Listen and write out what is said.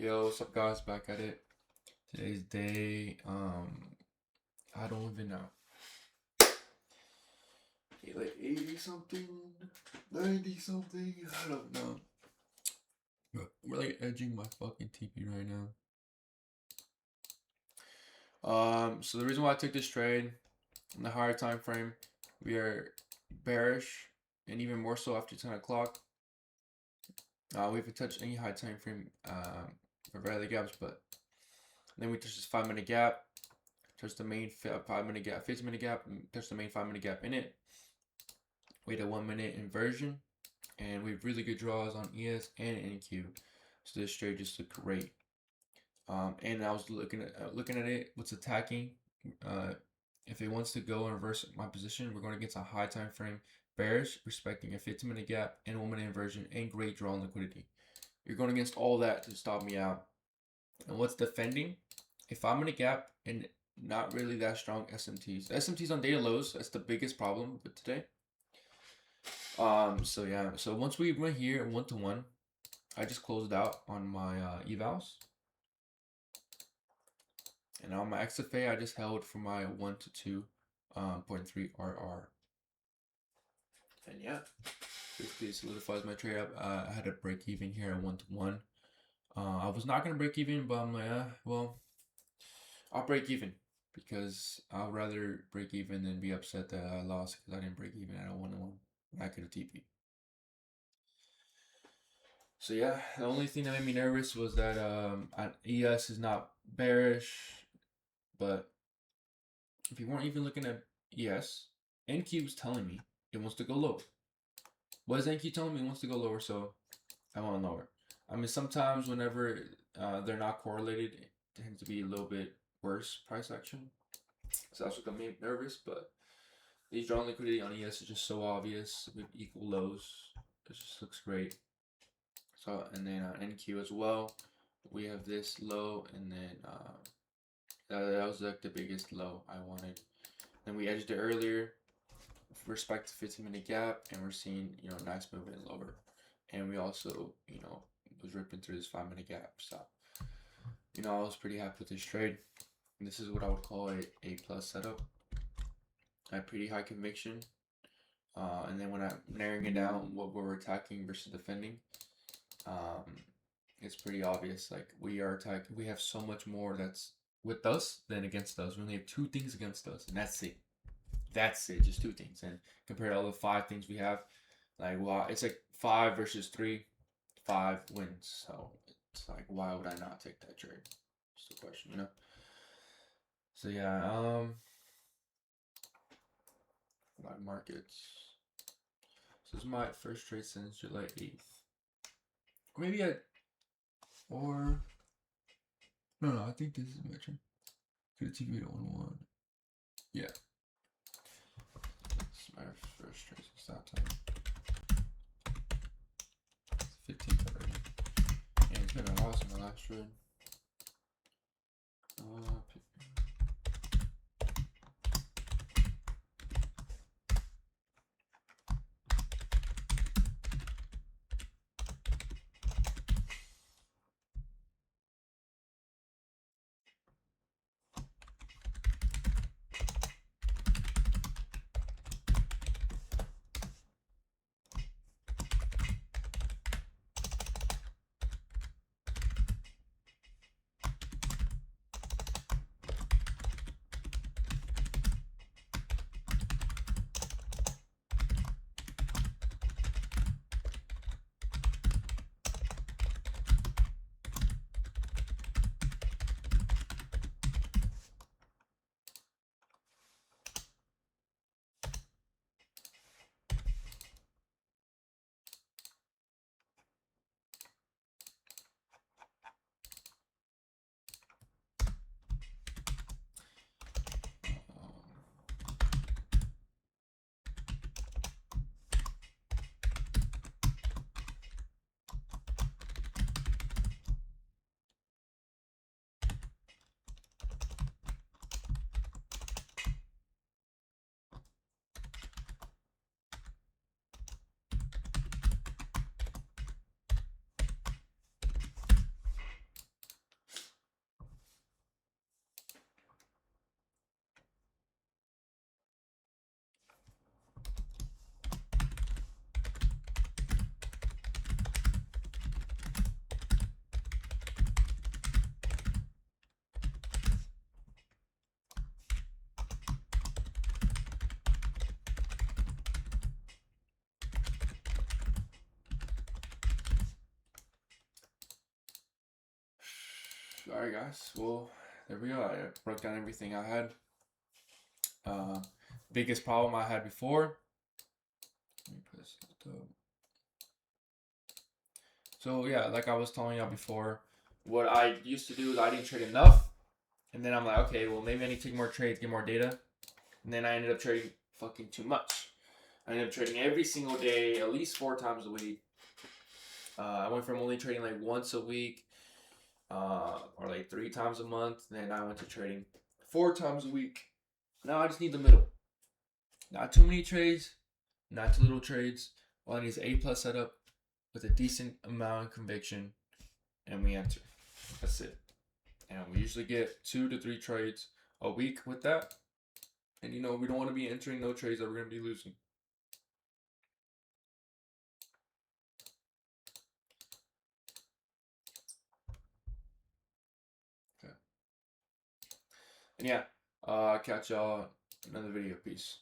Yo, what's up guys? Back at it. Today's day, I don't even know. Like 80 something, 90 something, I don't know. We're like edging my fucking TP right now. So the reason why I took this trade in the higher time frame, we are bearish, and even more so after 10 o'clock. We haven't touched any high time frame for rally gaps, but then we touch this 5-minute gap, touch the main 5-minute gap, 15-minute gap, and touch the main 5-minute gap in it. We had a 1-minute inversion, and we have really good draws on ES and NQ. So this trade just looked great. And I was looking at it. What's attacking? If it wants to go and reverse my position, we're going against a high time frame bearish, respecting a 15-minute gap and 1-minute inversion and great draw on liquidity. You're going against all that to stop me out. And what's defending? A 5-minute gap and not really that strong SMTs. SMTs on data lows. That's the biggest problem with today. So yeah. So once we went here 1-to-1, I just closed out on my evals. And on my XFA, I just held for my 1-to-2 0.3 RR. And yeah, basically solidifies my trade up. I had a break even here at 1-to-1. I was not gonna break even, but I'm like, well, I'll break even because I'd rather break even than be upset that I lost because I didn't break even at a 1-to-1. I could have TP. So yeah, the only thing that made me nervous was that ES is not bearish, but if you weren't even looking at ES, NQ was telling me it wants to go lower. What is NQ telling me? It wants to go lower, so I want lower. I mean, sometimes whenever they're not correlated, it tends to be a little bit worse price action. So that's what got me nervous, but these drawn liquidity on ES is just so obvious with equal lows. It just looks great. So, and then on NQ as well, we have this low, and then that was like the biggest low I wanted. Then we edged it earlier, respect to 15-minute gap, and we're seeing, nice movement lower. And we also, was ripping through this 5-minute gap. So, I was pretty happy with this trade. And this is what I would call a A+ setup. I had pretty high conviction. And then when I'm narrowing it down, what we're attacking versus defending, it's pretty obvious. Like, we are attacking. We have so much more that's with us than against us. We only have 2 things against us, and that's it. That's it, just 2 things. And compared to all the 5 things we have, like, wow, it's like 5 versus 3, 5 wins. So it's like, why would I not take that trade? Just a question, So yeah, live markets. So this is my first trade since July 8th. Or maybe no, I think this is my trade. Could TV to 1-1. Yeah. This is my first trade since that time. 15th already. And it's been a while since my last trade. Alright guys, well there we go. I broke down everything I had. Biggest problem I had before. Let me put this up. So yeah, like I was telling y'all before, what I used to do is I didn't trade enough, and then I'm like, okay, well maybe I need to take more trades, get more data, and then I ended up trading fucking too much. I ended up trading every single day, at least 4 times a week. I went from only trading like once a week, or like 3 times a month. Then I went to trading 4 times a week. Now I just need the middle. Not too many trades, not too little trades. All I need is A+ setup with a decent amount of conviction, and we enter. That's it. And we usually get 2 to 3 trades a week with that. And we don't want to be entering no trades that we're going to be losing. Okay. And yeah, catch y'all in another video. Peace.